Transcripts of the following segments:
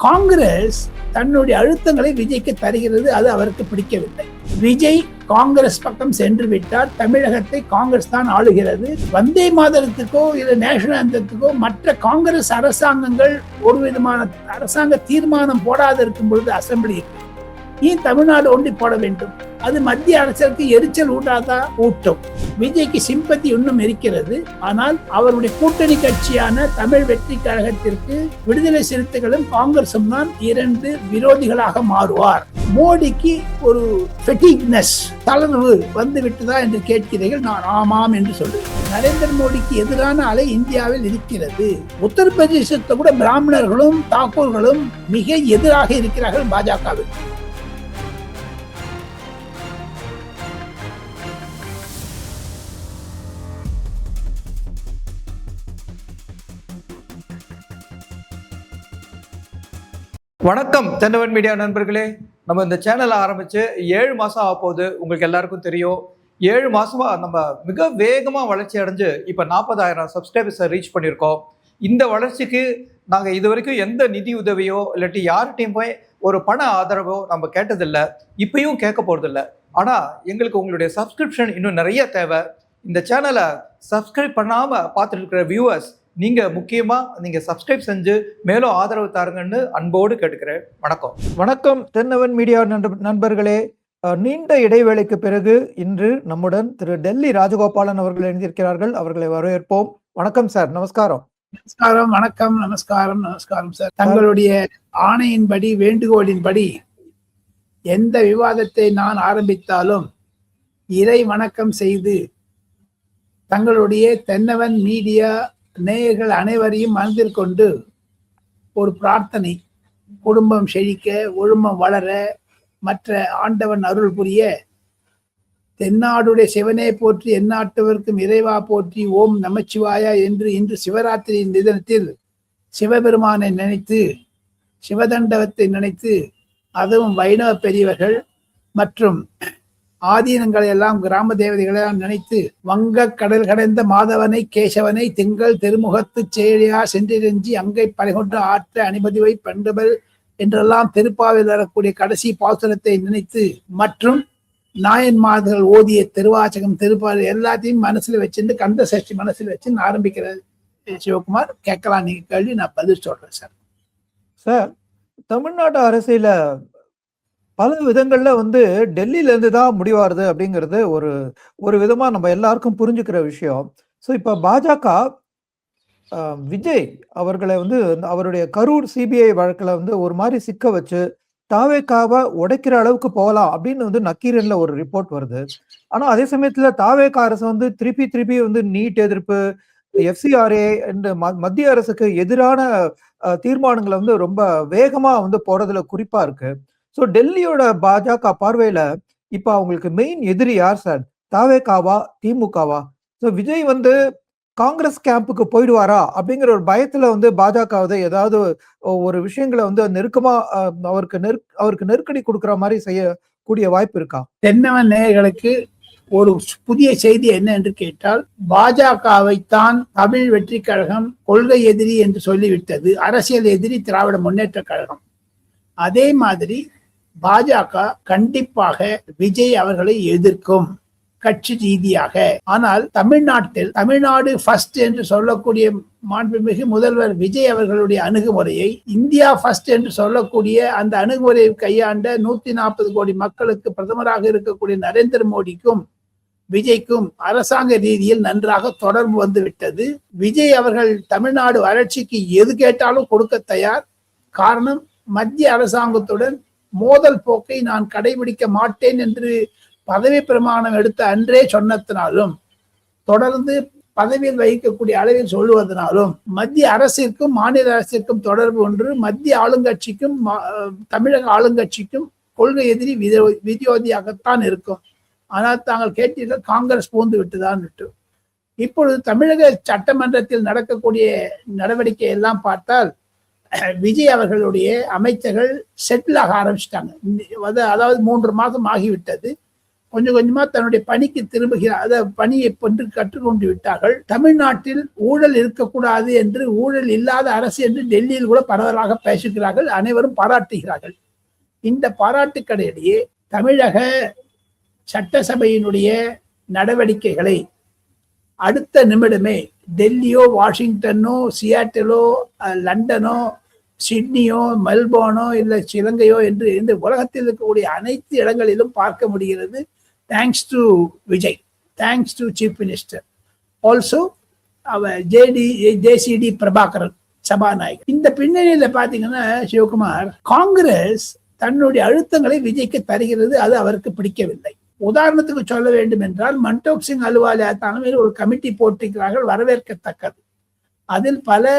காங்கிரஸ் தன்னுடைய அழுத்தங்களை விஜய்க்கு தருகிறது. அது அவருக்கு பிடிக்கவில்லை. விஜய் காங்கிரஸ் பக்கம் சென்று விட்டால் தமிழகத்தை காங்கிரஸ் தான் ஆளுகிறது. வந்தே மாதரத்துக்கோ இல்ல நேஷனல் ஆந்தத்துக்கோ மற்ற காங்கிரஸ் அரசாங்கங்கள் ஒரு விதமான அரசாங்க தீர்மானம் போடாது இருக்கும் பொழுது அசம்பிளி ஏன் தமிழ்நாடு ஒன்றி போட வேண்டும்? அது மத்திய அரசுக்கு எரிச்சல் ஊட்டாதா? ஊட்டும். விஜய்க்கு சிம்பத்தி இன்னும் இருக்கிறது. ஆனால் அவருடைய கூட்டணி கட்சியான தமிழ் வெற்றி கழகத்திற்கு விடுதலை சிறுத்தைகளும் காங்கிரசும் தான் இரண்டு விரோதிகளாக மாறுவார். மோடிக்கு ஒரு ஃபெட்டிக்னஸ், தளர்வு வந்து விட்டதா என்று கேட்கிறீர்கள். நான் ஆமாம் என்று சொல்லுவேன். நரேந்திர மோடிக்கு எதிரான அலை இந்தியாவில் இருக்கிறது. உத்தரப்பிரதேசத்தை கூட பிராமணர்களும் தாக்கூர்களும் மிக எதிராக இருக்கிறார்கள் பாஜகவில். வணக்கம் தென்னவன் மீடியா நண்பர்களே. நம்ம இந்த சேனலை ஆரம்பித்து 7 மாதம் ஆக போகுது. உங்களுக்கு எல்லாருக்கும் தெரியும். 7 மாதமா நம்ம மிக வேகமாக வளர்ச்சி அடைஞ்சு இப்போ 40,000 சப்ஸ்கிரைபர்ஸை ரீச் பண்ணியிருக்கோம். இந்த வளர்ச்சிக்கு நாங்கள் இது வரைக்கும் எந்த நிதி உதவியோ இல்லாட்டி யார்கிட்டையும் போய் ஒரு பண ஆதரவோ நம்ம கேட்டதில்லை, இப்பயும் கேட்க போகிறதில்ல. ஆனால் எங்களுக்கு உங்களுடைய சப்ஸ்கிரிப்ஷன் இன்னும் நிறைய தேவை. இந்த சேனலை சப்ஸ்கிரைப் பண்ணாமல் பார்த்துட்டு இருக்கிற வியூவர்ஸ், நீங்கள் முக்கியமாக நீங்கள் சப்ஸ்கிரைப் செஞ்சு மேலும் ஆதரவு தாருங்கன்னு அன்போடு கேட்டுக்கிறேன். வணக்கம் தென்னவன் மீடியா நண்பர்களே. நீண்ட இடைவேளைக்கு பிறகு இன்று நம்முடன் திரு டெல்லி ராஜகோபாலன் அவர்கள் எழுந்திருக்கிறார்கள். அவர்களை வரவேற்போம். வணக்கம் சார். நமஸ்காரம். நமஸ்காரம். வணக்கம். நமஸ்காரம். நமஸ்காரம் சார். தங்களுடைய ஆணையின்படி, வேண்டுகோளின்படி எந்த விவாதத்தை நான் ஆரம்பித்தாலும் இறை வணக்கம் செய்து தங்களுடைய தென்னவன் மீடியா நேயர்கள் அனைவரையும் மனதில் கொண்டு ஒரு பிரார்த்தனை, குடும்பம் செழிக்க, ஒழுமம் வளர, மற்ற ஆண்டவன் அருள் புரிய, தென்னாடுடைய சிவனே போற்றி எந்நாட்டவர்க்கும் இறைவா போற்றி ஓம் நமச்சிவாயா என்று இன்று சிவராத்திரியின் தினத்தில் சிவபெருமானை நினைத்து, சிவதண்டவத்தை நினைத்து, அதுவும் வைணவ பெரியவர்கள் மற்றும் ஆதீனங்களை எல்லாம், கிராம தேவதைகளை எல்லாம் நினைத்து, வங்க கடல் கடைந்த மாதவனை கேசவனை திங்கள் திருமுகத்து செயலியா சென்றிரஞ்சி அங்கை பறைகொண்டு ஆற்ற அனுமதிவை பண்டுபல் என்றெல்லாம் திருப்பாவில் வரக்கூடிய கடைசி பாசுரத்தை நினைத்து, மற்றும் நாயன்மார்கள் ஓதிய திருவாச்சகம், திருப்பாவில் எல்லாத்தையும் மனசுல வச்சுட்டு கந்த சஷ்டி மனசுல வச்சு ஆரம்பிக்கிறது. சிவகுமார், கேட்கலாம் நீங்க கேள்வி, நான் பதில் சொல்றேன் சார். சார், தமிழ்நாட்டு அரசியல பல விதங்கள்ல டெல்லியில இருந்து தான் முடிவாருது அப்படிங்கிறது ஒரு விதமா நம்ம எல்லாருக்கும் புரிஞ்சுக்கிற விஷயம். ஸோ இப்ப பாஜக விஜய் அவர்களை அவருடைய கரூர் சிபிஐ வழக்குல ஒரு மாதிரி சிக்க வச்சு தாவேகாவை உடைக்கிற அளவுக்கு போகலாம் அப்படின்னு நக்கீரன்ல ஒரு ரிப்போர்ட் வருது. ஆனா அதே சமயத்துல தாவேகா அரசு திருப்பி நீட் எதிர்ப்பு, எஃப்சிஆர்ஏ மத்திய அரசுக்கு எதிரான தீர்மானங்களை ரொம்ப வேகமா போறதுல குறிப்பா இருக்கு. ஸோ டெல்லியோட பாஜக பார்வையில இப்ப அவங்களுக்கு மெயின் எதிரி யார் சார்? தாவேகாவா, திமுகவா? ஸோ விஜய் காங்கிரஸ் கேம்புக்கு போயிடுவாரா அப்படிங்கிற ஒரு பயத்துல பாஜக ஏதாவது ஒரு விஷயங்களை நெருக்கமா அவருக்கு நெருக்கடி கொடுக்குற மாதிரி செய்யக்கூடிய வாய்ப்பு இருக்கா? தென்னவன் நேயர்களுக்கு ஒரு புதிய செய்தி என்ன என்று கேட்டால், பாஜகவைத்தான் தமிழ் வெற்றி கழகம் கொள்கை எதிரி என்று சொல்லிவிட்டது. அரசியல் எதிரி திராவிட முன்னேற்ற கழகம். அதே மாதிரி பாஜக கண்டிப்பாக விஜய் அவர்களை எதிர்க்கும் கட்சி ரீதியாக. ஆனால் தமிழ்நாடு ஃபர்ஸ்ட் என்று சொல்லக்கூடிய மாண்புமிகு முதல்வர் விஜய் அவர்களுடைய அணுகுமுறையை, இந்தியா ஃபர்ஸ்ட் என்று சொல்லக்கூடிய அந்த அணுகுமுறையை கையாண்ட 140 கோடி மக்களுக்கு பிரதமராக இருக்கக்கூடிய நரேந்திர மோடிக்கும் விஜய்க்கும் அரசாங்க ரீதியில் நன்றாக தொடர்பு வந்துவிட்டது. விஜய் அவர்கள் தமிழ்நாடு வளர்ச்சிக்கு எது கேட்டாலும் கொடுக்க தயார். காரணம், மத்திய அரசாங்கத்துடன் மோதல் போக்கை நான் கடைபிடிக்க மாட்டேன் என்று பதவி பிரமாணம் எடுத்த அன்றே சொன்னதினாலும், தொடர்ந்து பதவியில் வகிக்கக்கூடிய அளவில் சொல்லுவதனாலும், மத்திய அரசிற்கும் மாநில அரசிற்கும் தொடர்பு ஒன்று, மத்திய ஆளுங்கட்சிக்கும் தமிழக ஆளுங்கட்சிக்கும் கொள்கை எதிரி விரோதியாகத்தான் இருக்கும். ஆனால் தாங்கள் கேட்டீர்கள் காங்கிரஸ் பூந்து விட்டுதான் விட்டு. இப்பொழுது தமிழக சட்டமன்றத்தில் நடக்கக்கூடிய நடவடிக்கை எல்லாம் பார்த்தால் விஜய் அவர்களுடைய அமைச்சர்கள் செட்டில் ஆக ஆரம்பிச்சிட்டாங்க. அதாவது 3 மாதம் ஆகிவிட்டது. கொஞ்சம் கொஞ்சமா தன்னுடைய பணிக்கு திரும்புகிறார். அதை பணியை கொண்டு கற்றுக்கொண்டு விட்டார்கள். தமிழ்நாட்டில் ஊழல் இருக்கக்கூடாது என்று, ஊழல் இல்லாத அரசு என்று டெல்லியில் கூட பரவலாக பேசுகிறார்கள், அனைவரும் பாராட்டுகிறார்கள். இந்த பாராட்டுக்கடையிலேயே தமிழக சட்டசபையினுடைய நடவடிக்கைகளை அடுத்த நிமிடமே டெல்லியோ, வாஷிங்டனோ, சியாட்டலோ, லண்டனோ, சிட்னியோ, மெல்போர்னோ இல்ல இலங்கையோ என்று இந்த உலகத்தில் இருக்கக்கூடிய அனைத்து இடங்களிலும் பார்க்க முடிகிறது. Thanks to Vijay, thanks to chief minister, also JCD Prabhakaran சபாநாயகர். இந்த பின்னணியில பாத்தீங்கன்னா சிவகுமார், காங்கிரஸ் தன்னுடைய அழுத்தங்களை விஜய்க்கு தருகிறது. அது அவருக்கு பிடிக்கவில்லை. உதாரணத்துக்கு சொல்ல வேண்டும் என்றால், மன்டோக் சிங் அலுவாலியா தலைமையில் ஒரு கமிட்டி போட்டிருக்கிறார்கள், வரவேற்கத்தக்கது. அதில் பல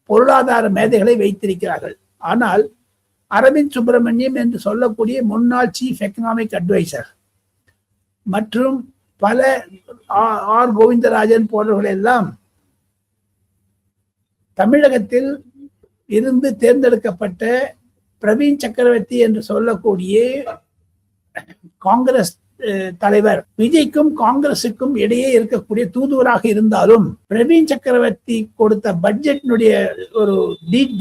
பொருளாதார மேதைகளை வைத்திருக்கிறார்கள். ஆனால் அரவிந்த் சுப்பிரமணியம் என்று சொல்லக்கூடிய முன்னாள் சீஃப் எக்கனாமிக் அட்வைசர் மற்றும் பல ஆர் கோவிந்தராஜன் போன்றவர்கள் எல்லாம் தமிழகத்தில் இருந்து தேர்ந்தெடுக்கப்பட்ட பிரவீன் சக்கரவர்த்தி என்று சொல்லக்கூடிய காங்கிரஸ் தலைவர் விஜய்க்கும் காங்கிரசுக்கும் இடையே இருக்கக்கூடிய தூதுவராக இருந்தாலும், பிரவீன் சக்கரவர்த்தி கொடுத்த பட்ஜெட்டினுடைய ஒரு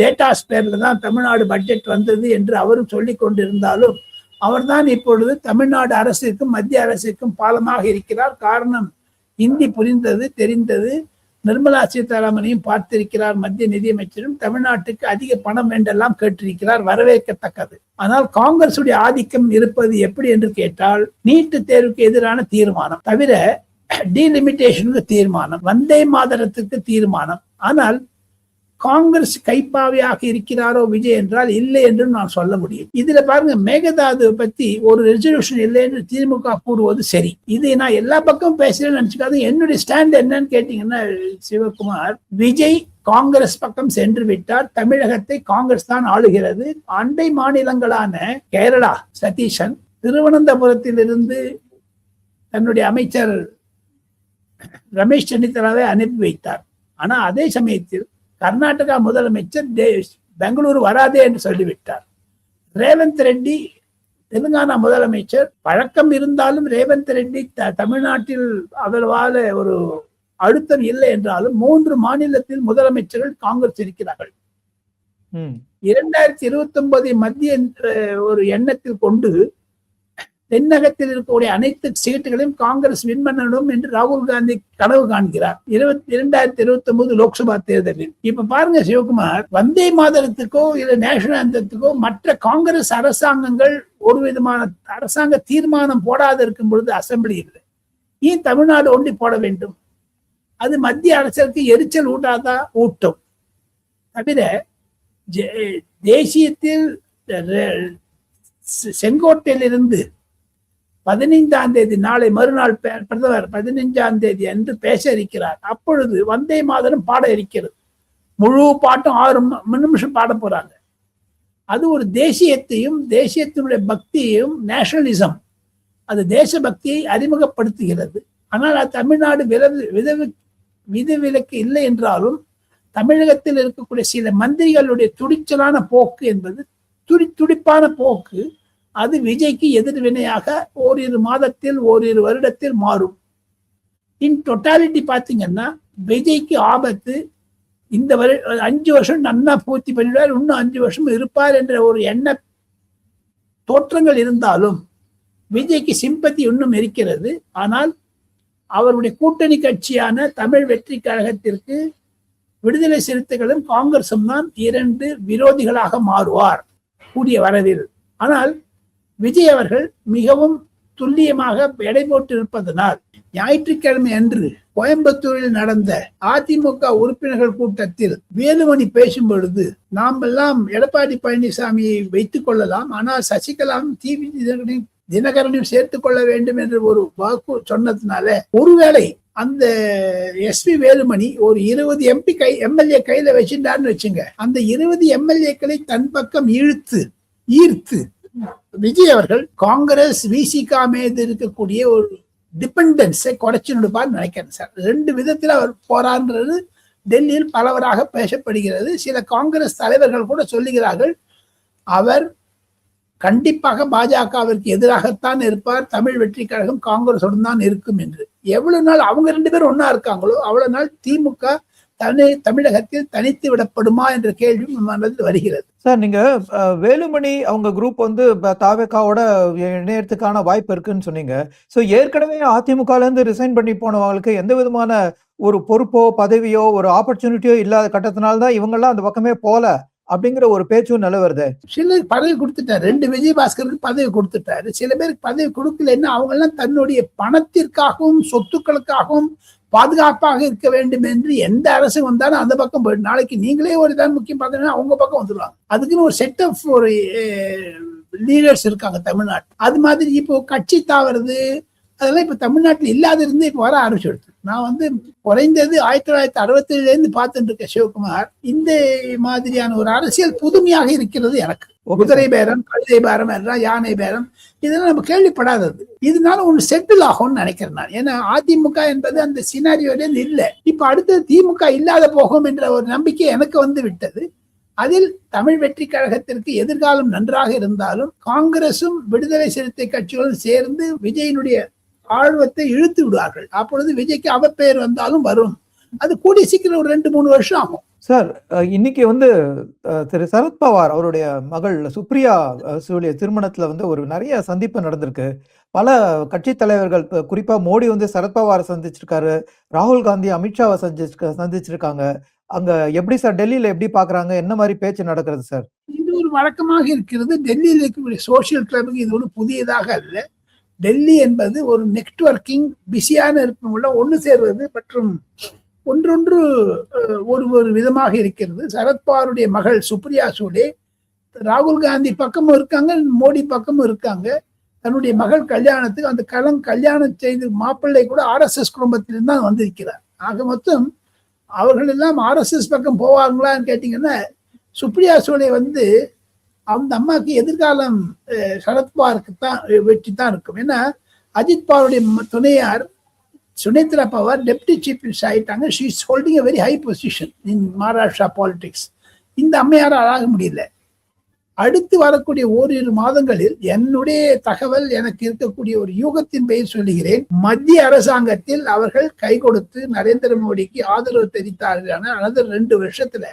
டேட்டா ஸ்பேர்ல தான் தமிழ்நாடு பட்ஜெட் வந்தது என்று அவரும் சொல்லிக் கொண்டிருந்தாலும், அவர்தான் இப்பொழுது தமிழ்நாடு அரசிற்கும் மத்திய அரசிற்கும் பாலமாக இருக்கிறார். காரணம், ஹிந்தி புரிந்தது, தெரிந்தது. நிர்மலா சீதாராமனையும் பார்த்திருக்கிறார், மத்திய நிதியமைச்சரும். தமிழ்நாட்டுக்கு அதிக பணம் என்றெல்லாம் கேட்டிருக்கிறார், வரவேற்கத்தக்கது. ஆனால் காங்கிரசுடைய ஆதிக்கம் இருப்பது எப்படி என்று கேட்டால், நீட்டு தேர்வுக்கு எதிரான தீர்மானம் தவிர டீலிமிட்டேஷனுக்கு தீர்மானம், வந்தே மாதரத்துக்கு தீர்மானம். ஆனால் காங்கிரஸ் கைப்பாவையாக இருக்கிறாரோ விஜய் என்றால் இல்லை என்று நான் சொல்ல முடியும். இதுல பாருங்க, மேகதாது பத்தி ஒரு ரெசல்யூஷன் இல்லை என்று திமுக கூறுவது சரி. இது நான் எல்லா பக்கமும் பேசுறேன்னு நினைச்சுக்காது. என்னுடைய ஸ்டாண்ட் என்னன்னு கேட்டீங்கன்னா சிவகுமார், விஜய் காங்கிரஸ் பக்கம் சென்று விட்டார். தமிழகத்தை காங்கிரஸ் தான் ஆளுகிறது. அண்டை மாநிலங்களான கேரளா சதீஷன் திருவனந்தபுரத்தில் இருந்து தன்னுடைய அமைச்சர் ரமேஷ் சென்னித்தலாவை அனுப்பி வைத்தார். ஆனா அதே சமயத்தில் கர்நாடகா முதலமைச்சர் பெங்களூரு வராதே என்று சொல்லிவிட்டார். ரேவந்த் ரெட்டி தெலுங்கானா முதலமைச்சர், பழக்கம் இருந்தாலும் ரேவந்த் ரெட்டி தமிழ்நாட்டில் அவ்வளவான ஒரு அழுத்தம் இல்லை என்றாலும் 3 மாநிலத்தில் முதலமைச்சர்கள் காங்கிரஸ் இருக்கிறார்கள். 2029 மத்திய ஒரு எண்ணத்தில் கொண்டு தென்னகத்தில் இருக்கக்கூடிய அனைத்து சீட்டுகளையும் காங்கிரஸ் வின் பண்ணணும் என்று ராகுல் காந்தி கனவு காண்கிறார் 2029 லோக்சபா தேர்தலில். இப்ப பாருங்க சிவகுமார், வந்தே மாதரத்துக்கோ இல்ல நேஷனல் ஆந்தத்துக்கோ மற்ற காங்கிரஸ் அரசாங்கங்கள் ஒரு விதமான அரசாங்க தீர்மானம் போடாத இருக்கும் பொழுது அசம்பிளி இல்லை, ஏன் தமிழ்நாடு ஒண்டி போட வேண்டும்? அது மத்திய அரசுக்கு எரிச்சல் ஊட்டாதா? ஊட்டும். தவிர தேசியத்தில் செங்கோட்டையில் இருந்து 15ஆம் தேதி, நாளை மறுநாள் பிரதமர் 15ஆம் தேதி அன்று பேச இருக்கிறார். அப்பொழுது வந்தே மாதரம் பாட இருக்கிறது. முழு பாட்டும் 6 நிமிஷம் பாட போறாங்க. அது ஒரு தேசியத்தையும் தேசியத்தினுடைய பக்தியையும், நேஷனலிசம், அது தேசபக்தியை அறிமுகப்படுத்துகிறது. ஆனால் அது தமிழ்நாடு விதிவிலக்கு இல்லை என்றாலும், தமிழகத்தில் இருக்கக்கூடிய சில மந்திரிகளுடைய துடிச்சலான போக்கு என்பது துடிப்பான போக்கு, அது விஜய்க்கு எதிர்வினையாக ஓரிரு மாதத்தில் ஓரிரு வருடத்தில் மாறும். இன் டோட்டாலிட்டி பாத்தீங்கன்னா விஜய்க்கு ஆபத்து. இந்த 5 வருஷம் நன்னா பூர்த்தி பண்ணிடுவார், இன்னும் 5 வருஷம் இருப்பார் என்ற ஒரு எண்ண தோற்றங்கள் இருந்தாலும் விஜய்க்கு சிம்பத்தி இன்னும் இருக்கிறது. ஆனால் அவருடைய கூட்டணி கட்சியான தமிழ் வெற்றி கழகத்திற்கு விடுதலை சிறுத்தைகளும் காங்கிரசும் தான் 2 விரோதிகளாக மாறுவார் கூடிய வரவில். ஆனால் விஜய் அவர்கள் மிகவும் துல்லியமாக எடை போட்டு இருப்பதனால் ஞாயிற்றுக்கிழமை அன்று கோயம்புத்தூரில் நடந்த அதிமுக உறுப்பினர்கள் கூட்டத்தில் வேலுமணி பேசும் பொழுது, நாம் எல்லாம் எடப்பாடி பழனிசாமியை வைத்துக் கொள்ளலாம், ஆனால் சசிகலாவும் டிவி தினகரனையும் சேர்த்துக் கொள்ள வேண்டும் என்று ஒரு வாக்கு சொன்னதுனால, ஒருவேளை அந்த எஸ்பி வேலுமணி ஒரு 20 எம்எல்ஏ கையில வச்சிருந்தாருன்னு வச்சுங்க, அந்த 20 எம்எல்ஏக்களை தன் பக்கம் ஈர்த்து விஜய் அவர்கள் காங்கிரஸ் விசிகா மீது இருக்கக்கூடிய ஒரு டிபெண்டன்ஸை குறைச்சு நினைப்பான்னு நினைக்கிறேன் சார். 2 விதத்தில் அவர் போறான்றது டெல்லியில் பலவராக பேசப்படுகிறது. சில காங்கிரஸ் தலைவர்கள் கூட சொல்லுகிறார்கள், அவர் கண்டிப்பாக பாஜகவிற்கு எதிராகத்தான் இருப்பார். தமிழ் வெற்றி கழகம் காங்கிரசுடன் தான் இருக்கும் என்று. எவ்வளவு நாள் அவங்க 2 பேரும் ஒன்னா இருக்காங்களோ அவ்வளவு நாள் திமுக தமிழகத்தில் தனித்து விடப்படுமா என்ற கேள்வி மனதில் வருகிறது. சார், நீங்க வேலுமணி அவங்க குரூப் வந்து தாவேகாவோட இணையறதுக்கான வாய்ப்பு இருக்குன்னு சொன்னீங்க. ஸோ ஏற்கனவே அதிமுகல இருந்து ரிசைன் பண்ணி போனவங்களுக்கு எந்த விதமான ஒரு பொறுப்போ பதவியோ ஒரு ஆப்பர்ச்சுனிட்டியோ இல்லாத கட்டத்தினால்தான் இவங்கெல்லாம் அந்த பக்கமே போல அப்படிங்கிற ஒரு பேச்சும் நிலவருது. சில பதவி கொடுத்துட்டாரு. 2 விஜயபாஸ்கருக்கு பதவி கொடுத்துட்டாரு. சில பேருக்கு பதவி கொடுக்கலன்னா அவங்க எல்லாம் தன்னுடைய பணத்திற்காகவும் சொத்துக்களுக்காகவும் பாதுகாப்பாக இருக்க வேண்டும் என்று எந்த அரசு வந்தாலும் அந்த பக்கம் போயிடும். நாளைக்கு நீங்களே ஒரு தான் முக்கியம் பார்த்தீங்கன்னா அவங்க பக்கம் வந்துடுவாங்க. அதுக்குன்னு ஒரு செட் ஆஃப் ஒரு லீடர்ஸ் இருக்காங்க தமிழ்நாட்டு. அது மாதிரி இப்போ கட்சி தாவறது அதெல்லாம் இப்ப தமிழ்நாட்டில் இல்லாத இருந்து இப்ப வர ஆரம்பிச்சு. நான் வந்து குறைந்தது 1967 பார்த்துட்டு இருக்கேன் சிவகுமார். இந்த மாதிரியான ஒரு அரசியல் புதுமையாக இருக்கிறது எனக்கு. குதிரை பேரம், கழுதை பேரம், யானை பேரம் இதெல்லாம் நம்ம கேள்விப்படாதது. இதனால ஒண்ணு செட்டில் ஆகும்னு நினைக்கிறேன் நான். ஏன்னா அதிமுக என்பது அந்த சினாரியோல இல்லை. இப்ப அடுத்தது திமுக இல்லாத போகும் என்ற ஒரு நம்பிக்கை எனக்கு வந்து விட்டது. அதில் தமிழ் வெற்றி கழகத்திற்கு எதிர்காலம் நன்றாக இருந்தாலும் காங்கிரசும் விடுதலை சிறுத்தை கட்சிகளும் சேர்ந்து விஜயனுடைய ஆழ்வத்தை இழுத்து விடுவார்கள். அப்பொழுது விஜய்க்கு அவப்பெயர் வந்தாலும் வரும். அது கூடிய சீக்கிரம் ஒரு 2-3 வருஷம் ஆகும். சார், இன்னைக்கு வந்து திரு சரத்பவார் அவருடைய மகள் சுப்ரியா சூலிய திருமணத்துல வந்து ஒரு நிறைய சந்திப்பு நடந்திருக்கு. பல கட்சி தலைவர்கள் குறிப்பா மோடி வந்து சரத்பவாரை சந்திச்சிருக்காரு, ராகுல் காந்தி அமித்ஷாவை சந்திச்சிருக்காங்க. அங்க எப்படி சார் டெல்லியில எப்படி பாக்குறாங்க, என்ன மாதிரி பேச்சு நடக்கிறது சார்? இது ஒரு வழக்கமாக இருக்கிறது. டெல்லியில் இருக்கக்கூடிய சோசியல் கிளப்புக்கு இது ஒரு புதியதாக அல்ல. டெல்லி என்பது ஒரு நெட்வொர்க்கிங், பிஸியான இருக்கவங்கள ஒன்று சேர்வது மற்றும் ஒன்றொன்று ஒரு விதமாக இருக்கிறது. சரத்பவாருடைய மகள் சுப்ரியா சூலே ராகுல் காந்தி பக்கமும் இருக்காங்க, மோடி பக்கமும் இருக்காங்க. தன்னுடைய மகள் கல்யாணத்துக்கு அந்த கல்யாணம் செய்து மாப்பிள்ளை கூட RSS குடும்பத்திலிருந்து தான் வந்திருக்கிறார். ஆக மொத்தம் அவர்கள் எல்லாம் RSS பக்கம் போவாங்களான்னு கேட்டீங்கன்னா சுப்ரியா சூலே வந்து அந்த அம்மாவுக்கு எதிர்காலம் சரத்பவாருக்கு தான் வெற்றி தான் இருக்கும். ஏன்னா அஜித் பவாருடைய துணையார் Sunetra Pawar deputy chief minister ஆயிட்டாங்க. She is holding a very high position in Maharashtra politics. இந்த அம்மையார் ஆக முடியல. அடுத்து வரக்கூடிய ஓரிரு மாதங்களில் என்னுடைய தகவல் எனக்கு இருக்கக்கூடிய ஒரு யூகத்தின் பெயர் சொல்லுகிறேன். மத்திய அரசாங்கத்தில் அவர்கள் கை கொடுத்து நரேந்திர மோடிக்கு ஆதரவு தெரிவித்தார்கள். ஆனால் 2 வருஷத்துல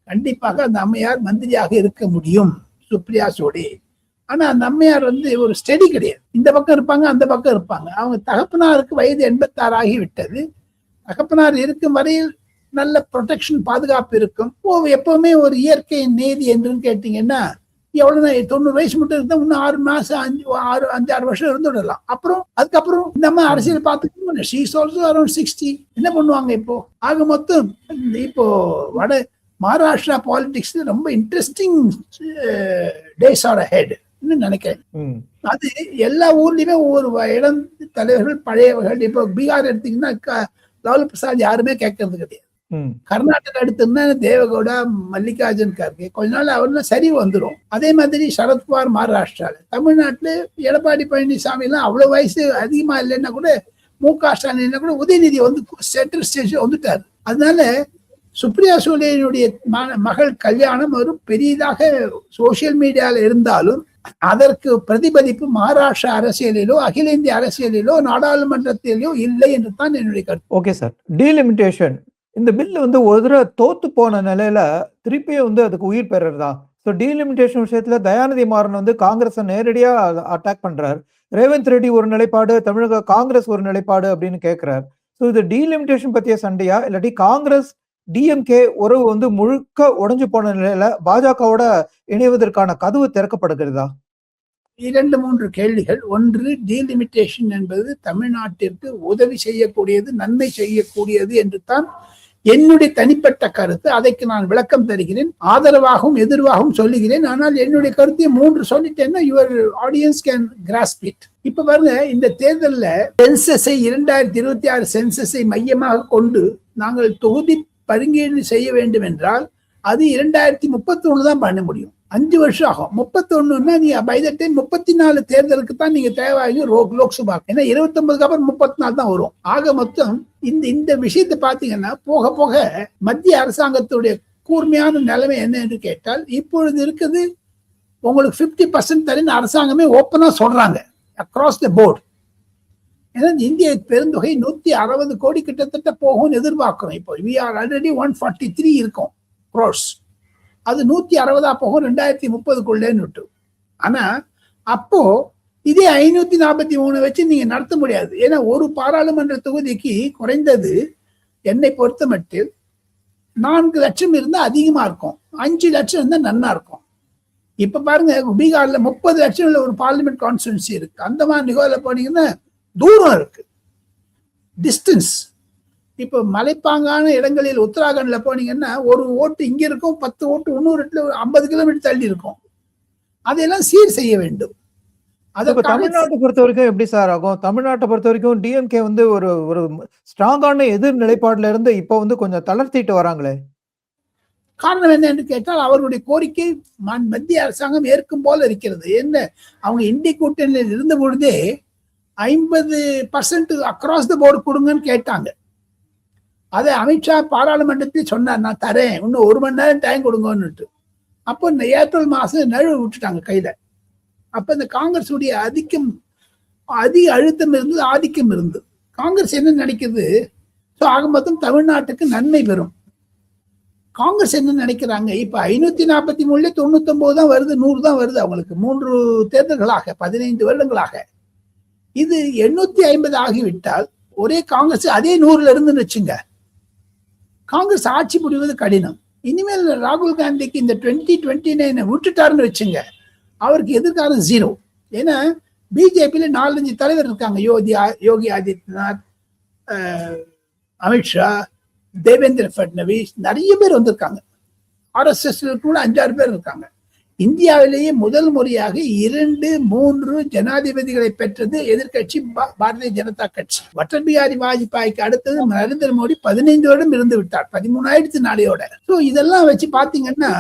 கண்டிப்பாக அந்த அம்மையார் மந்திரியாக இருக்க முடியும், சுப்ரியா சூலே. ஆனா அந்த அம்மையார் வந்து ஒரு ஸ்டெடி கிடையாது. இந்த பக்கம் இருப்பாங்க, அந்த பக்கம் இருப்பாங்க. அவங்க தகப்பனாருக்கு வயது 86 ஆகிவிட்டது. தகப்பனார் இருக்கும் வரையில் நல்ல ப்ரொடெக்ஷன், பாதுகாப்பு இருக்கும். எப்பவுமே ஒரு இயற்கை நீதி என்றுன்னு கேட்டீங்கன்னா எவ்வளவு 90 வயசு மட்டும் இருந்தா இன்னும் 6 மாசம் 5-6 வருஷம் இருந்து விடலாம். அப்புறம் அதுக்கப்புறம் நம்ம அரசியல் பார்த்துக்கணும். She is also around 60. என்ன பண்ணுவாங்க இப்போ? ஆக மொத்தம் இப்போ மகாராஷ்டிரா பாலிடிக்ஸ் ரொம்ப இன்ட்ரெஸ்டிங் டேஸ் ஆர் அஹெட் நினைக்கிறேன். அது எல்லா ஊர்லயுமே ஒவ்வொரு இடம் தலைவர்கள் பழையவர்கள். இப்போ பீகார் எடுத்தீங்கன்னா லாலு பிரசாத் யாருமே கேட்கறது கிடையாது. கர்நாடகா எடுத்தோம்னா தேவகவுடா, மல்லிகார்ஜுன் கார்கே, கொஞ்ச நாள் அவர்ல சரி வந்துடும். அதே மாதிரி சரத்பவார் மகாராஷ்டிரால. தமிழ்நாட்டுல எடப்பாடி பழனிசாமி எல்லாம் அவ்வளவு வயசு அதிகமா இல்லைன்னா கூட, மு.க. ஸ்டாலின் கூட உதயநிதி வந்து சென்ட்ரல் ஸ்டேஜ் வந்துட்டாரு. அதனால சுப்ரியா சூலேனுடைய மகள் கல்யாணம் ஒரு பெரியதாக சோசியல் மீடியால இருந்தாலும் அதற்கு பிரதிபலிப்பு மகாராஷ்டிரா அரசியலிலோ அகில இந்திய அரசியலிலோ நாடாளுமன்றத்திலோ இல்லை என்று தான் என்னுடைய கருத்து. ஓகே சார், டீலிமிட்டேஷன் இந்த பில் வந்து ஒரு தடவை தோத்து போன நிலையில திருப்பியும் வந்து அதுக்கு உயிர் பெறறதா? ஸோ டீலிமிட்டேஷன் விஷயத்துல தயாநிதி மாறன் வந்து காங்கிரஸை நேரடியா அட்டாக் பண்றாரு. ரேவந்த் ரெட்டி ஒரு நிலைப்பாடு, தமிழக காங்கிரஸ் ஒரு நிலைப்பாடு அப்படின்னு கேட்கிறார். ஸோ இது டீலிமிட்டேஷன் பத்திய சண்டையா, இல்லாட்டி காங்கிரஸ் டிஎம்கே உறவு வந்து முழுக்க உடைஞ்சு போன நிலையில பாஜகவோட இணைவதற்கான கதவு திறக்கப்படுகிறதா? 2-3 கேள்விகள். ஒன்று, டீலிமிட்டேஷன் என்பது தமிழ்நாட்டிற்கு உதவி செய்யக்கூடியது, நன்மை செய்யக்கூடியது என்று தான் என்னுடைய தனிப்பட்ட கருத்து. அதற்கு நான் விளக்கம் தருகிறேன். ஆதரவாகவும் எதிர்வாகவும் சொல்லுகிறேன். ஆனால் என்னுடைய கருத்தை 3 சொல்லிட்டேன்னா your audience can grasp it. இப்ப பாருங்க, இந்த தேர்தலில் சென்சஸை 2026 சென்சஸை மையமாக கொண்டு நாங்கள் தொகுதி பரிங்கீடு செய்ய வேண்டும் என்றால் அது 2031 தான் பண்ண முடியும். 5 வருஷம் ஆகும். 31ன்னா நீங்க பை த டைம் 34 தேர்தலுக்கு தான் நீங்க தேவையாகி லோக்சபா. ஏன்னா 29க்கு அப்புறம் 34 தான் வரும். ஆக மொத்தம் இந்த விஷயத்தை பாத்தீங்கன்னா போக போக மத்திய அரசாங்கத்துடைய கூர்மையான நிலைமை என்ன என்று கேட்டால், இப்பொழுது இருக்குது உங்களுக்கு 50% தரேன்னு அரசாங்கமே ஓப்பனா சொல்றாங்க அக்ராஸ் த போர்டு. ஏன்னா இந்திய பெருந்தொகை 160 கோடி கிட்டத்தட்ட போகும்னு எதிர்பார்க்கிறோம். இப்போ we are already 143 இருக்கும் crores. அது 160 போகும் 2030க்குள்ளேன்னு விட்டு. ஆனா அப்போ இதே 543 வச்சு நீங்க நடத்த முடியாது. ஏன்னா ஒரு பாராளுமன்ற தொகுதிக்கு குறைந்தது என்னை பொறுத்த மட்டில் 4 லட்சம் இருந்தா அதிகமா இருக்கும், 5 லட்சம் இருந்தா நன்னா இருக்கும். இப்ப பாருங்க பீகார்ல 30 லட்சம் உள்ள ஒரு பார்லிமெண்ட் கான்ஸ்டிடுவன்சி இருக்கு. அந்த மாதிரி நிகழ்ல போனீங்கன்னா தூரம் இருக்கு, டிஸ்டன்ஸ். இப்போ மலைப்பாங்கான இடங்களில் உத்தராகண்ட்ல போனீங்கன்னா ஒரு ஓட்டு இங்க இருக்கும், 10 ஓட்டு இன்னொரு 50 கிலோமீட்டர் தள்ளி இருக்கும். அதையெல்லாம் சீர் செய்ய வேண்டும். தமிழ்நாட்டை பொறுத்த வரைக்கும் எப்படி சார் ஆகும்? தமிழ்நாட்டை பொறுத்த வரைக்கும் டிஎம்கே வந்து ஒரு ஒரு ஸ்ட்ராங்கான எதிர் நிலைப்பாடுல இருந்து இப்ப வந்து கொஞ்சம் தளர்த்திட்டு வராங்களே. காரணம் என்ன என்று கேட்டால் அவர்களுடைய கோரிக்கை மத்திய அரசாங்கம் ஏற்கும் போல இருக்கிறது. என்ன அவங்க இந்திய கூட்டணியில் இருந்த பொழுதே 50% அக்ராஸ் த போர்டு கொடுங்கன்னு கேட்டாங்க. அதை அமித்ஷா பாராளுமன்றத்தில் சொன்னார், நான் தரேன், இன்னும் 1 மணி நேரம் டைம் கொடுங்கன்னு. அப்போ இந்த ஏப்ரல் மாசம் நழுவு விட்டுட்டாங்க கையில. அப்ப இந்த காங்கிரஸ் உடைய அதிக அழுத்தம் இருந்தது, ஆதிக்கம் இருந்தது. காங்கிரஸ் என்ன நினைக்கிறது, ஆக மொத்தம் தமிழ்நாட்டுக்கு நன்மை பெறும். காங்கிரஸ் என்ன நினைக்கிறாங்க, இப்ப 543 99 தான் வருது, 100 தான் வருது அவங்களுக்கு 3 தேர்தல்களாக 15 வருடங்களாக. இது 850 ஆகிவிட்டால் ஒரே காங்கிரஸ் அதே 100ல இருந்து வச்சுங்க, காங்கிரஸ் ஆட்சி புரிவது கடினம். இனிமேல் ராகுல் காந்திக்கு இந்த 2029 விட்டுட்டாருன்னு வச்சுங்க, அவருக்கு எதிர்காலம் 0. ஏன்னா பிஜேபியில 4-5 தலைவர் இருக்காங்க, யோகி ஆதித்யநாத், அமித்ஷா, தேவேந்திர பட்னவிஸ், நிறைய பேர் வந்திருக்காங்க. RSS கூட 5-6 பேர் இருக்காங்க. இந்தியாவிலேயே முதல் முறையாக 2-3 ஜனாதிபதிகளை பெற்றது எதிர்கட்சி பாரதிய ஜனதா கட்சி. அடல் பிஹாரி வாஜ்பாய்க்கு அடுத்தது நரேந்திர மோடி 15 வருடம் இருந்து விட்டார், 13 நாளையோட. இதெல்லாம் வச்சு பாத்தீங்கன்னா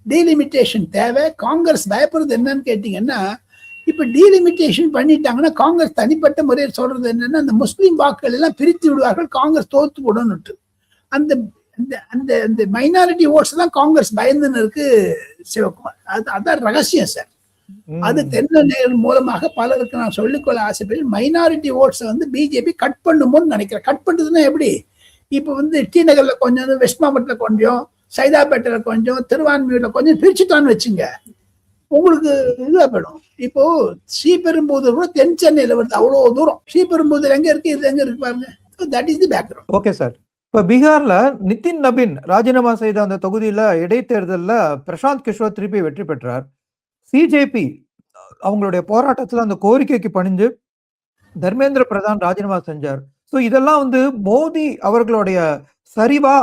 டீலிமிட்டேஷன் தேவை. காங்கிரஸ் பயப்படுறது என்னன்னு கேட்டீங்கன்னா, இப்ப டீலிமிட்டேஷன் பண்ணிட்டாங்கன்னா காங்கிரஸ் தனிப்பட்ட முறையில் சொல்றது என்னன்னா, அந்த முஸ்லீம் வாக்குகள் எல்லாம் பிரித்து விடுவார்கள், காங்கிரஸ் தோத்து போடணும்ட்டு. அந்த அந்த மைனாரிட்டி ஓட்ஸ் தான் காங்கிரஸ் பயந்துன்னு இருக்கு சிவகுமார். அதான் ரகசியம் சார். அது தென்னநேர் மூலமாக பலருக்கு நான் சொல்லிக்கொள்ள ஆசைப்பட்டு, மைனாரிட்டி ஓட்ஸை வந்து பிஜேபி கட் பண்ணுமோன்னு நினைக்கிறேன். கட் பண்ணுறதுன்னா எப்படி, இப்போ வந்து டி நகர்ல கொஞ்சம், வெஸ்ட் மாவட்டத்துல கொஞ்சம், சைதாப்பேட்டையில கொஞ்சம், திருவான்மியூர்ல கொஞ்சம் பிரிச்சுட்டான்னு வச்சுங்க, உங்களுக்கு இதுவா போயிடும். இப்போ ஸ்ரீபெரும்புதூர் கூட தென் சென்னையில வருது, அவ்வளவு தூரம். ஸ்ரீபெரும்புதூர் எங்க இருக்கு, இது எங்க இருக்கு பாருங்க. That is the background. Okay sir. இப்ப பீகார்ல நிதின் நபின் ராஜினாமா செய்த அந்த தொகுதியில இடைத்தேர்தல்ல பிரசாந்த் கிஷோர் திருப்பி வெற்றி பெற்றார். சிஜேபி அவங்களுடைய போராட்டத்துல அந்த கோரிக்கைக்கு பணிஞ்சு தர்மேந்திர பிரதான் ராஜினாமா செஞ்சார். ஸோ இதெல்லாம் வந்து மோடி அவர்களுடைய சரிவா,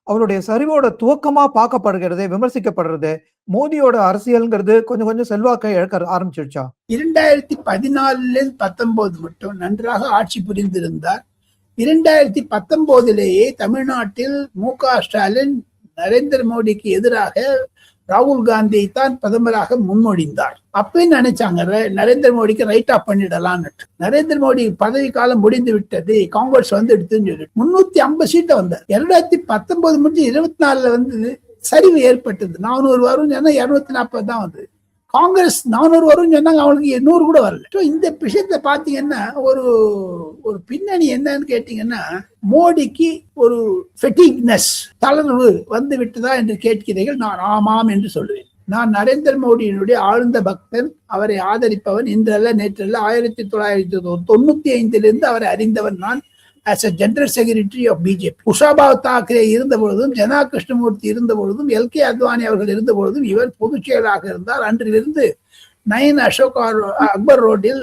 அவருடைய சரிவோட துவக்கமா பார்க்கப்படுகிறதே, விமர்சிக்கப்படுறது. மோடியோட அரசியல்ங்கிறது கொஞ்சம் கொஞ்சம் செல்வாக்கை இழக்க ஆரம்பிச்சிருச்சா? 2014-19 மட்டும் நன்றாக ஆட்சி புரிந்திருந்தார். 2019 தமிழ்நாட்டில் மு.க. ஸ்டாலின் நரேந்திர மோடிக்கு எதிராக ராகுல் காந்தியை தான் பிரதமராக முன்மொழிந்தார். அப்பயே நினைச்சாங்க நரேந்திர மோடிக்கு ரைட் ஆஃப் பண்ணிடலான்னு. நரேந்திர மோடி பதவி காலம் முடிந்து விட்டது, காங்கிரஸ் வந்து எடுத்துன்னு சொல்லி 350 சீட்டை வந்தார். 2019 முடிஞ்சு 24 வந்து சரிவு ஏற்பட்டது. 400 வரும் சொன்னா 240 தான் வந்து. காங்கிரஸ் 400 வரும்னு சொன்னாங்க, அவங்களுக்கு 100 கூட வரல. இந்த விஷயத்த பாத்தீங்கன்னா ஒரு பின்னணி என்னன்னு கேட்டீங்கன்னா, மோடிக்கு ஒரு ஃபெட்டிக்னஸ், தளர்வு வந்து விட்டதா என்று கேட்கிறீர்கள். நான் ஆமாம் என்று சொல்லுவேன். நான் நரேந்திர மோடியினுடைய ஆழ்ந்த பக்தன், அவரை ஆதரிப்பவன். இன்றல்ல நேற்றல்ல, 1995 அவரை அறிந்தவன் நான். as a general secretary of BJP. உஷாபாவ் Thackeray இருந்த பொழுதும், ஜனா கிருஷ்ணமூர்த்தி இருந்த பொழுதும், LK அத்வானி அவர்கள் இருந்த பொழுதும் இவர் பொதுச் செயலாளராக இருந்தார். அன்றிலிருந்து 9 அக்பர் ரோட்டில்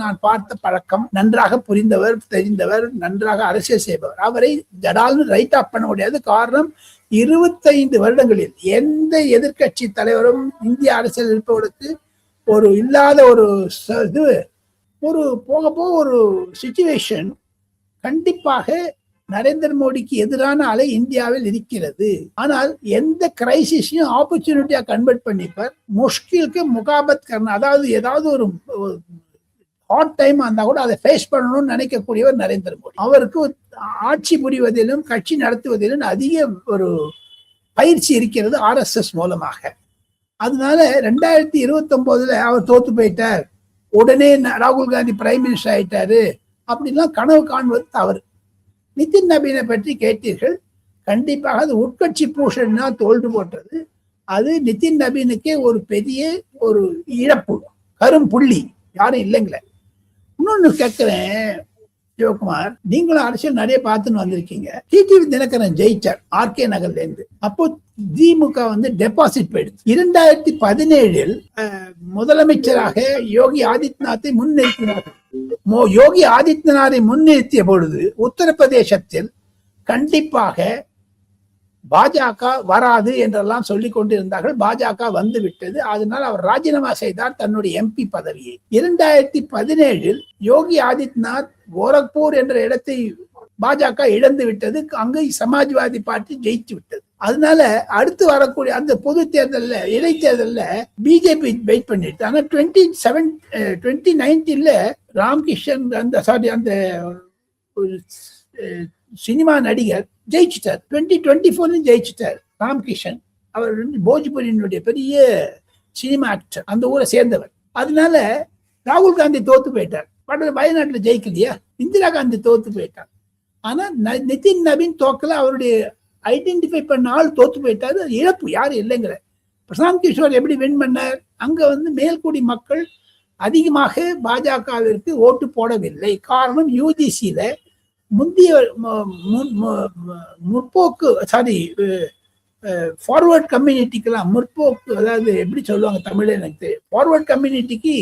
நான் பார்த்த பழக்கம். நன்றாக புரிந்தவர், தெரிந்தவர், நன்றாக அரசியல் செய்பவர். அவரை ஜடால்னு ரைட் ஆஃப் பண்ண முடியாது. காரணம், 25 வருடங்களில் எந்த எதிர்கட்சி தலைவரும் இந்திய அரசியல் இருப்பவர்களுக்கு ஒரு இல்லாத ஒரு இது, ஒரு போக போக ஒரு சிச்சுவேஷன் கண்டிப்பாக நரேந்திர மோடிக்கு எதிரான அலை இந்தியாவில் இருக்கிறது. ஆனால் எந்த கிரைசிஸையும் ஆப்பர்ச்சுனிட்டியா கன்வெர்ட் பண்ணிப்பார். முஷ்கிலுக்கு முகாபத் கர்னா, அதாவது ஏதாவது ஒரு ஹாட் டைம் இருந்தா கூட அதை ஃபேஸ் பண்ணணும்னு நினைக்கக்கூடியவர் நரேந்திர மோடி. அவருக்கு ஆட்சி புரிவதிலும் கட்சி நடத்துவதிலும் அதிக ஒரு பயிற்சி இருக்கிறது RSS மூலமாக. அதனால 2029 அவர் தோத்து போயிட்டார், உடனே ராகுல் காந்தி பிரைம் மினிஸ்டர் ஆயிட்டாரு அப்படின்லாம் கனவு காண்பது தவறு. நிதின் நபீனை பற்றி கேட்டீர்கள், கண்டிப்பாக அது உட்கட்சி பூஷன்னா தோல்டு போட்டது. அது நிதின் நபீனுக்கே ஒரு பெரிய ஒரு இழப்பு, கரும்புள்ளி, யாரும் இல்லைங்களே. இன்னொன்னு கேட்கிறேன் சிவகுமார், நீங்களும் அரசியல் நிறைய பார்த்துன்னு வந்திருக்கீங்க. டிடிவி தினகரன் ஜெயிச்சார் ஆர்கே நகர்ல இருந்து. அப்போ திமுக டெபாசிட் போயிடுச்சு. 2017 முதலமைச்சராக யோகி ஆதித்யநாத்தை முன்னிறுத்தினார்கள். யோகி ஆதித்யநாத்தை முன்னிறுத்திய பொழுது உத்தரப்பிரதேசத்தில் கண்டிப்பாக பாஜக வராது என்றெல்லாம் சொல்லிக் கொண்டிருந்தார்கள். பாஜக வந்து விட்டது. அதனால் அவர் ராஜினாமா செய்தார் தன்னுடைய எம்பி பதவியை. 2017 யோகி ஆதித்யநாத் கோரக்பூர் என்ற இடத்தை பாஜக இழந்து விட்டது. அங்கு சமாஜ்வாதி பார்ட்டி ஜெயிச்சு விட்டது. அதனால அடுத்து வரக்கூடிய அந்த பொது தேர்தல்ல, இடைத்தேர்தல்ல பிஜேபி வெயிட் பண்ணிட்டு. ஆனா 2019 ராம்கிருஷ்ணன் அந்த சினிமா நடிகர் ஜெயிச்சிட்டார். 2024 ஜெயிச்சிட்டார் ராம்கிருஷ்ணன். அவர் போஜ்புரியினுடைய பெரிய சினிமா ஆக்டர், அந்த ஊரை சேர்ந்தவர். அதனால ராகுல் காந்தி தோத்து போயிட்டார். வயநாட்டுல ஜெயிக்கலையா, இந்திரா காந்தி தோத்து போயிட்டார். ஆனா நிதின் நபீன் தோக்கல, அவருடைய ஐடென்டிஃபை பண்ண ஆள் தோத்து போயிட்டாரு. இழப்பு யாரும் இல்லைங்கிற. பிரசாந்த் கிஷோர் எப்படி வின் பண்ணார்? அங்க மேல்குடி மக்கள் அதிகமாக பாஜகவிற்கு ஓட்டு போடவில்லை. காரணம், யூஜிசியில முந்தைய முற்போக்கு ஃபார்வர்ட் கம்யூனிட்டிக்கெல்லாம் முற்போக்கு, அதாவது எப்படி சொல்லுவாங்க தமிழ்ல எனக்கு, ஃபார்வர்ட் கம்யூனிட்டிக்கு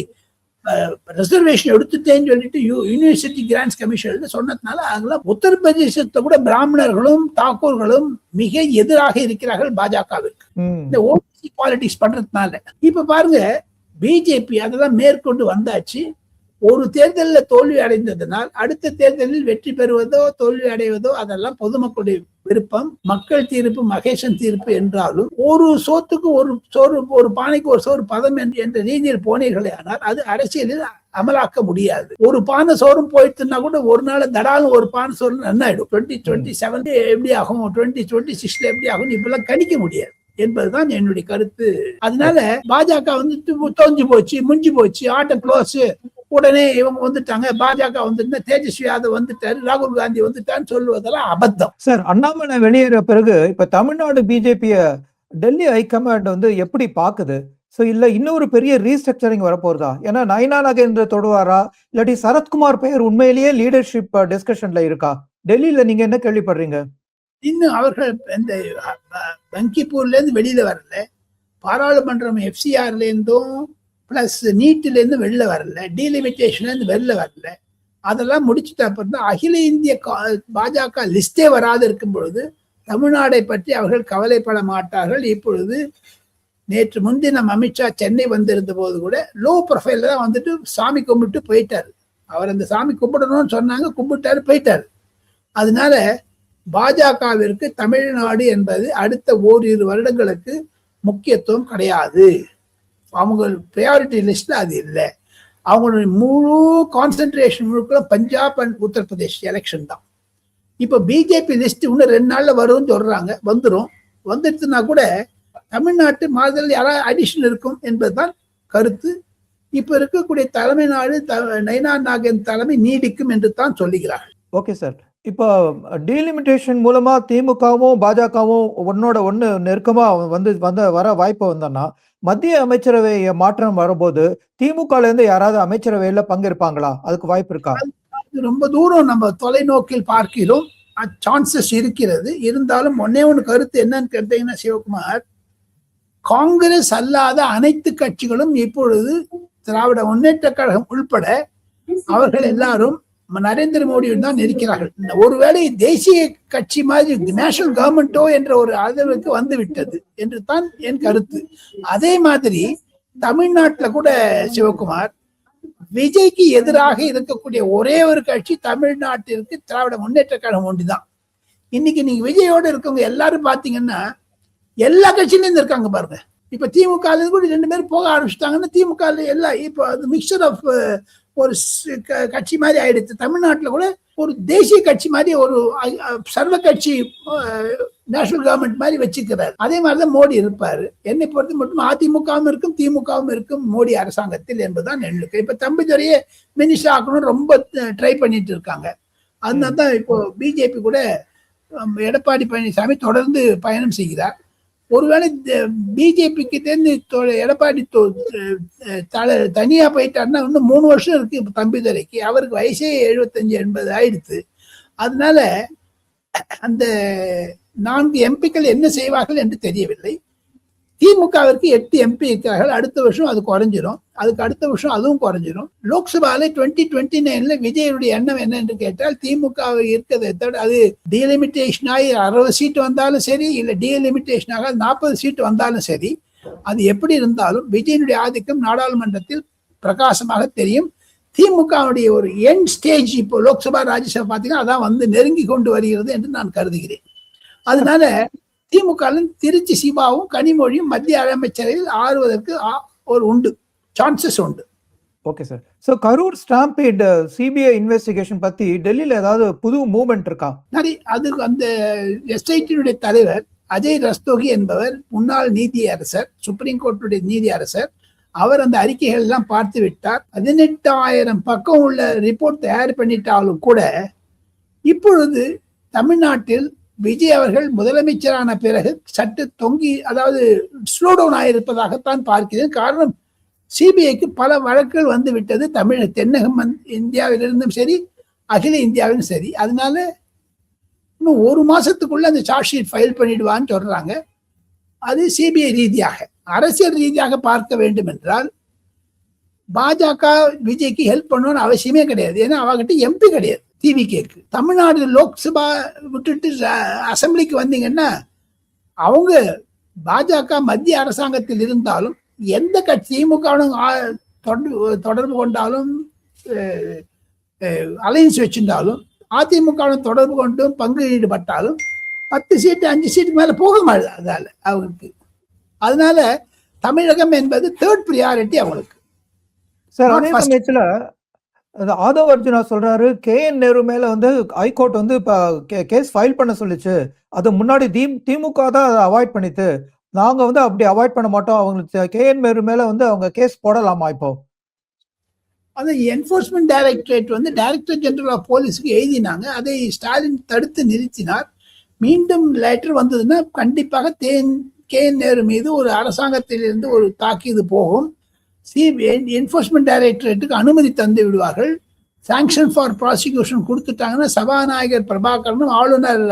ரிசர்வேஷன் எடுத்துட்டேன்னு சொல்லிட்டு யூனிவர்சிட்டி கிராண்ட்ஸ் கமிஷன் சொன்னதுனால அதெல்லாம் உத்தரப்பிரதேசத்தை கூட பிராமணர்களும் தாக்கூர்களும் மிக எதிராக இருக்கிறார்கள் பாஜகவிற்கு, இந்த ஓபிசி பாலிடிக்ஸ் பண்றதுனால. இப்ப பாருங்க, பிஜேபி அதெல்லாம் மேற்கொண்டு வந்தாச்சு. ஒரு தேர்தலில் தோல்வி அடைந்ததனால் அடுத்த தேர்தலில் வெற்றி பெறுவதோ தோல்வி அடைவதோ அதெல்லாம் பொதுமக்களுடைய விருப்பம், மக்கள் தீர்ப்பு, மகேசன் தீர்ப்பு என்றாலும் ஒரு சோத்துக்கு ஒரு சோறு, ஒரு பானைக்கு ஒரு சோறு பதம் என்ற ரீதியில் போனீர்களே ஆனால் அது அரசியலில் அமலாக்க முடியாது. ஒரு பானை சோறும் போயிட்டுன்னா கூட ஒரு நாள் தடாலும் ஒரு பானை சோறு நன்னாயிடும். 2027 எப்படி ஆகும், 2026 எப்படி ஆகும் இப்பெல்லாம் கணிக்க முடியாது என்பதுதான் என்னுடைய கருத்து. அதனால பாஜக தோஞ்சு போச்சு, முஞ்சி போச்சு, ஆட்டம் க்ளோஸ், உடனே இவங்க வந்துட்டாங்க, பாஜக வந்துட்டு தேஜஸ்வி யாதவ் வந்துட்டாரு, ராகுல் காந்தி வந்துட்டான்னு சொல்லுவதெல்லாம் அபத்தம். சார், அண்ணாமலை வெளியேற பிறகு இப்ப தமிழ்நாடு பிஜேபிய டெல்லி ஹைகமாண்ட் எப்படி பாக்குது? சோ இல்ல இன்னொரு பெரிய ரீஸ்ட்ரக்சரிங் வரப்போறதா? ஏன்னா நயனா நாகேந்திர தொடுவாரா, இல்லாட்டி சரத்குமார் பெயர் உண்மையிலேயே லீடர்ஷிப் டிஸ்கஷன்ல இருக்கா? டெல்லியில நீங்க என்ன கேள்விப்படுறீங்க? இன்னும் அவர்கள் இந்த பங்கிப்பூர்ல இருந்து வெளியில வரல, பாராளுமன்றம் எஃப்சிஆர்ல இருந்தும் பிளஸ் நீட்ல இருந்து வெளில வரல, டீலிமிட்டேஷன்ல இருந்து வெளில வரல. அதெல்லாம் முடிச்சுட்டு அப்புறம் தான் அகில இந்திய பாஜக லிஸ்டே வராது இருக்கும் பொழுது தமிழ்நாடை பற்றி அவர்கள் கவலைப்பட மாட்டார்கள். இப்பொழுது நேற்று முன்தினம் அமித்ஷா சென்னை வந்திருந்த போது கூட லோ ப்ரொஃபைல்ல தான் சாமி கும்பிட்டு போயிட்டாரு. அவர் அந்த சாமி கும்பிடணும்னு சொன்னாங்க, கும்பிட்டாரு, போயிட்டாரு. அதனால பாஜகவிற்கு தமிழ்நாடு என்பது அடுத்த ஓரிரு வருடங்களுக்கு முக்கியத்துவம் கிடையாது. அவங்க ப்ரையாரிட்டி லிஸ்ட்ல அது இல்லை. அவங்களுடைய முழு கான்சென்ட்ரேஷன் முழுக்க பஞ்சாப் அண்ட் உத்தரப்பிரதேஷ் எலெக்ஷன் தான். இப்ப பிஜேபி லிஸ்ட் இன்னும் 2 நாள்ல வரும்னு சொல்றாங்க. வந்துடுச்சுன்னா கூட தமிழ்நாட்டு மாறுதல் யாராவது அடிஷன் இருக்கும் என்பதுதான் கருத்து. இப்ப இருக்கக்கூடிய தலைமை நாடு நயனா நாகேந்திர தலைமை நீடிக்கும் என்று தான் சொல்லுகிறார்கள். ஓகே சார், இப்போ டீலிமிட்டேஷன் மூலமா திமுகவும் பாஜகவும் ஒன்னோட ஒண்ணு நெருக்கமா வர வாய்ப்பு வந்தோன்னா, மத்திய அமைச்சரவை மாற்றம் வரும்போது திமுகல இருந்து யாராவது அமைச்சரவையில பங்கேற்பாங்களா? அதுக்கு வாய்ப்பு இருக்கா? ரொம்ப தூரம் நம்ம தொலைநோக்கில் பார்க்கிறோம், சான்சஸ் இருக்கிறது. இருந்தாலும் ஒன்னே ஒன்று கருத்து என்னன்னு கேட்டீங்கன்னா சிவகுமார், காங்கிரஸ் அல்லாத அனைத்து கட்சிகளும் இப்பொழுது திராவிட முன்னேற்ற கழகம் உள்பட அவர்கள் எல்லாரும் நரேந்திர மோடியுடன் தான் இருக்கிறார்கள். ஒருவேளை தேசிய கட்சி மாதிரி நேஷனல் கவர்மெண்டோ என்ற ஒரு ஆதரவுக்கு வந்து விட்டது என்று தான் என் கருத்து. அதே மாதிரி தமிழ்நாட்டில் கூட சிவகுமார், விஜய்க்கு எதிராக இருக்கக்கூடிய ஒரே ஒரு கட்சி தமிழ்நாட்டிற்கு திராவிட முன்னேற்ற கழகம் ஒன்றுதான். இன்னைக்கு நீங்க விஜயோட இருக்கவங்க எல்லாரும் பாத்தீங்கன்னா எல்லா கட்சியிலும் இருக்காங்க பாருங்க. இப்ப திமுக கூட 2 பேரும் போக ஆரம்பிச்சுட்டாங்கன்னா திமுக எல்லாம் இப்போ அது மிக்சர் ஆஃப் ஒரு கட்சி மாதிரி ஆயிடுச்சு. தமிழ்நாட்டில் கூட ஒரு தேசிய கட்சி மாதிரி ஒரு சர்வ கட்சி நேஷனல் கவர்மெண்ட் மாதிரி வச்சுக்கிறார். அதே மாதிரிதான் மோடி இருப்பாரு. என்னை பொறுத்த மட்டும் அதிமுகவும் இருக்கும், திமுகவும் இருக்கும் மோடி அரசாங்கத்தில் என்பதுதான் எண்ணுக்கு. இப்ப தம்பிதுரையே மினிஸ்டர் ஆக்கணும்னு ரொம்ப ட்ரை பண்ணிட்டு இருக்காங்க. அதனால்தான் இப்போ பிஜேபி கூட எடப்பாடி பழனிசாமி தொடர்ந்து பயணம் செய்கிறார். ஒருவேளை பிஜேபிக்கு தேர்ந்து எடப்பாடி தனியா போயிட்டாருன்னா இன்னும் 3 வருஷம் இருக்கு இப்ப தம்பிதுரைக்கு. அவருக்கு வயசே 75-80 ஆயிடுத்து. அதனால அந்த 4 எம்பிக்கள் என்ன செய்வார்கள் என்று தெரியவில்லை. திமுகவிற்கு 8 எம்பி இருக்கிறார்கள். அடுத்த வருஷம் அது குறைஞ்சிரும். அதுக்கு அடுத்த வருஷம் அதுவும் குறைஞ்சிரும். லோக்சபால 2029 விஜயனுடைய எண்ணம் என்ன என்று கேட்டால் திமுக இருக்கிறதை தவிர அது டீலிமிட்டேஷன் ஆகி 60 சீட் வந்தாலும் சரி, இல்ல டீலிமிட்டேஷன் ஆக 40 சீட் வந்தாலும் சரி, அது எப்படி இருந்தாலும் விஜயனுடைய ஆதிக்கம் நாடாளுமன்றத்தில் பிரகாசமாக தெரியும். திமுகவுடைய ஒரு எண்ட் ஸ்டேஜ் இப்போ லோக்சபா ராஜ்யசபா பார்த்தீங்கன்னா அதான் வந்து நெருங்கி கொண்டு வருகிறது என்று நான் கருதுகிறேன். அதனால திமுக திருச்சி சிவாவும் கனிமொழியும் மத்திய அமைச்சரவையில் ஆறுவதற்கு ஒரு உண்டு, சான்சஸ் உண்டு. Okay sir. So Karur stampede CBI investigation பத்தி டெல்லியில ஏதாவது புது மூவ்மெண்ட் இருக்கா? சரி, அது அந்த எஸ்ஐடியுடைய தலைவர் அஜய் ரஸ்தோகி என்பவர் முன்னாள் நீதியரசர், சுப்ரீம் கோர்ட்டுடைய நீதியரசர். அவர் அந்த அறிக்கைகள் எல்லாம் பார்த்து விட்டார். 18,000 பக்கம் உள்ள ரிப்போர்ட் தயார் பண்ணிட்டாலும் கூட இப்பொழுது தமிழ்நாட்டில் விஜய் அவர்கள் முதலமைச்சரான பிறகு சற்று தொங்கி, அதாவது ஸ்லோ டவுன் ஆயிருப்பதாகத்தான் பார்க்கிறேன். காரணம், சிபிஐக்கு பல வழக்குகள் வந்து விட்டது. தென்னகம் இந்தியாவிலிருந்தும் சரி, அகில இந்தியாவிலும் சரி. அதனால இன்னும் 1 மாசத்துக்குள்ள அந்த சார்ஜ் ஷீட் ஃபைல் பண்ணிடுவான்னு சொல்றாங்க. அது சிபிஐ ரீதியாக. அரசியல் ரீதியாக பார்க்க வேண்டும் என்றால் பாஜக விஜய்க்கு ஹெல்ப் பண்ணணும்னு அவசியமே கிடையாது. ஏன்னா அவகிட்ட எம்பி கிடையாது டிவிகேக்கு. தமிழ்நாடு லோக்சபா விட்டுட்டு அசம்பிளிக்கு வந்தீங்கன்னா அவங்க பாஜக மத்திய அரசாங்கத்தில் இருந்தாலும் எந்த கட்சி திமுக தொடர்பு கொண்டாலும் அலையன்ஸ் வச்சிருந்தாலும் அதிமுக தொடர்பு கொண்டும் பங்கு ஈடுபட்டாலும் 10 சீட்டு 5 சீட்டுக்கு மேல போக மாட்டேது அதால அவங்களுக்கு. அதனால தமிழகம் என்பது 3rd priority அவங்களுக்கு. சார், அதே சமயத்துல ஆதவ் அர்ஜுனா சொல்றாரு KN நேரு மேல வந்து ஹைகோர்ட் வந்து இப்ப கேஸ் ஃபைல் பண்ண சொல்லிச்சு. அது முன்னாடி திமுக தான் அதை அவாய்ட் பண்ணிட்டு, நாங்க வந்து அப்படி அவாய்ட் பண்ண மாட்டோம், அவங்களுக்கு KN நேரு மேல வந்து அவங்க கேஸ் போடலாமா? இப்போ அது என்ஃபோர்ஸ்மெண்ட் டைரக்டரேட் வந்து டைரக்டர் ஜெனரல் ஆஃப் போலீஸுக்கு எழுதினாங்க. அதை ஸ்டாலின் தடுத்து நிறுத்தினார். மீண்டும் லெட்டர் வந்ததுன்னா கண்டிப்பாக KN நேரு மீது ஒரு அரசாங்கத்திலிருந்து ஒரு தாக்கீது போகும். என்ஃபோர்ஸ்மெண்ட் டைரக்டரேட்டுக்கு அனுமதி தந்து விடுவார்கள். சாங்ஷன் ஃபார் ப்ராசிக்யூஷன் கொடுத்துட்டாங்கன்னா சபாநாயகர் பிரபாகரனும் ஆளுநர்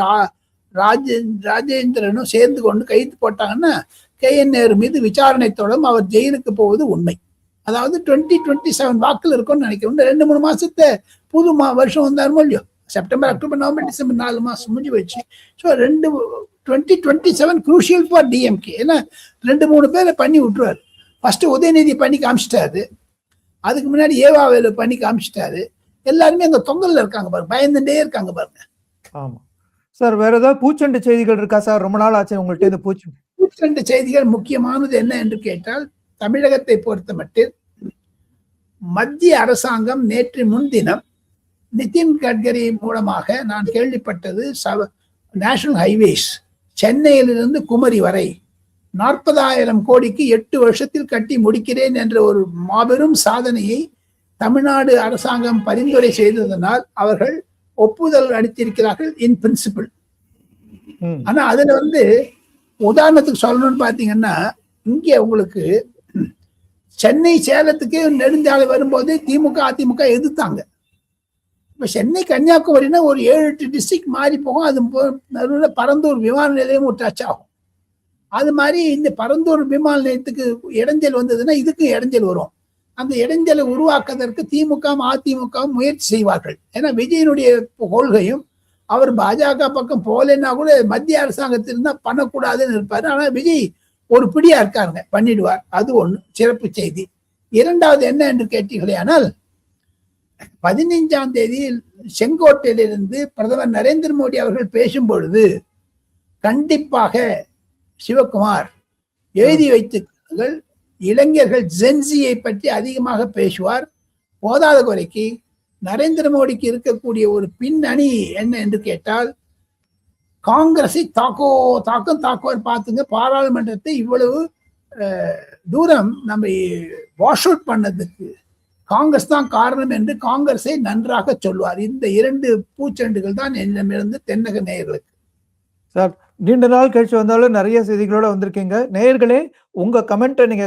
ராஜேந்திரனும் சேர்ந்து கொண்டு கைது போட்டாங்கன்னா KN நேரு மீது விசாரணை தொடரும். அவர் ஜெயிலுக்கு போவது உண்மை. அதாவது 2027 வாக்கில் இருக்கும்னு நினைக்கிறேன். 2-3 மாசத்தை புது வருஷம் வந்தாருமோ இல்லையோ, செப்டம்பர், அக்டோபர், நவம்பர், டிசம்பர் 4 மாசம் முடிஞ்சு வச்சு. So 2027 crucial for DMK. ஏன்னா 2-3 பேரை பண்ணி விட்டுருவாரு. ஃபர்ஸ்ட் உதயநிதி பண்ணி காமிச்சிட்டாரு, அதுக்கு முன்னாடி ஏவாவேலு பண்ணி காமிச்சிட்டாரு. எல்லாருமே அந்த தொங்கல்ல இருக்காங்க பாருங்க, பயந்துட்டே இருக்காங்க பாருங்க. ஆமா சார். வேற ஏதாவது பூச்செண்டு செய்திகள் இருக்கா சார்? ரொம்ப நாள் ஆச்சு உங்கள்கிட்ட இந்த பூச்செண்டு செய்திகள். முக்கியமானது என்ன என்று கேட்டால், தமிழகத்தை பொறுத்த மட்டில் மத்திய அரசாங்கம் நேற்று முன்தினம் நிதின் கட்கரி மூலமாக நான் கேள்விப்பட்டது, நேஷனல் ஹைவேஸ் சென்னையிலிருந்து குமரி வரை 40,000 கோடிக்கு 8 வருஷத்தில் கட்டி முடிக்கிறேன் என்ற ஒரு மாபெரும் சாதனையை தமிழ்நாடு அரசாங்கம் பரிந்துரை செய்ததனால் அவர்கள் ஒப்புதல் அளித்திருக்கிறார்கள் இன் பிரின்சிபிள். ஆனா அதுல வந்து உதாரணத்துக்கு சொல்லணும்னு பாத்தீங்கன்னா, இங்கே உங்களுக்கு சென்னை சேலத்துக்கு நெடுஞ்சாலை வரும்போது திமுக அதிமுக எதிர்த்தாங்க. இப்ப சென்னை கன்னியாகுமரினா ஒரு 7-8 டிஸ்ட்ரிக்ட் மாறி போகும். அது நடுவில் பரந்தூர் விமான நிலையம் ஒரு டச் ஆகும். அது மாதிரி இந்த பரந்தூர் விமான நிலையத்துக்கு இடைஞ்சல் வந்ததுன்னா இதுக்கும் இடைஞ்சல் வரும். அந்த இடைஞ்சலை உருவாக்குவதற்கு திமுக அதிமுகவும் முயற்சி செய்வார்கள். ஏன்னா விஜயனுடைய கொள்கையும், அவர் பாஜக பக்கம் போலன்னா கூட மத்திய அரசாங்கத்திலிருந்தா பண்ணக்கூடாதுன்னு இருப்பாரு. ஆனா விஜய் ஒரு பிடியா இருக்காருங்க, பண்ணிடுவார். அது ஒண்ணு சிறப்பு செய்தி. இரண்டாவது என்ன என்று கேட்டீர்களே ஆனால், 15ஆம் தேதி செங்கோட்டையிலிருந்து பிரதமர் நரேந்திர மோடி அவர்கள் பேசும் பொழுது கண்டிப்பாக சிவகுமார் எழுதி வைத்துக்கள், இளைஞர்கள் ஜென்சியை பற்றி அதிகமாக பேசுவார். போதாத குறைக்கு நரேந்திர மோடிக்கு இருக்கக்கூடிய ஒரு பின்னணி என்ன என்று கேட்டால், காங்கிரஸை தாக்குவார். பார்த்துங்க, பாராளுமன்றத்தை இவ்வளவு தூரம் நம்ம வாஷ் அவுட் பண்ணதுக்கு காங்கிரஸ் தான் காரணம் என்று காங்கிரஸை நன்றாக சொல்வார். இந்த 2 பூச்செண்டுகள் தான் என்னிடமிருந்து தென்னக நேயர்களுக்கு. சார், நீண்ட நாள் கழிச்சு வந்தாலும் நிறைய செய்திகளோட வந்திருக்கீங்க. நேயர்களே, உங்க கமெண்ட்டை நீங்க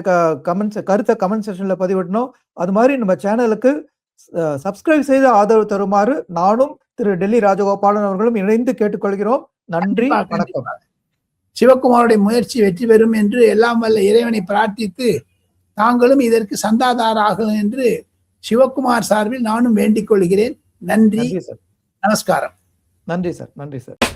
கருத்தை கமெண்ட் செக்ஷன்ல பதிவிடணும். அது மாதிரி நம்ம சேனலுக்கு சப்ஸ்கிரைப் செய்து ஆதரவு தருமாறு நானும் திரு டெல்லி ராஜகோபாலன் அவர்களும் இணைந்து கேட்டுக்கொள்கிறோம். நன்றி, வணக்கம். சிவகுமாருடைய முயற்சி வெற்றி பெறும் என்று எல்லாம் வல்ல இறைவனை பிரார்த்தித்து தாங்களும் இதற்கு சந்தாதாரர்கள் என்று சிவகுமார் சார்பில் நானும் வேண்டிக் கொள்கிறேன். நன்றி, நமஸ்காரம். நன்றி சார்.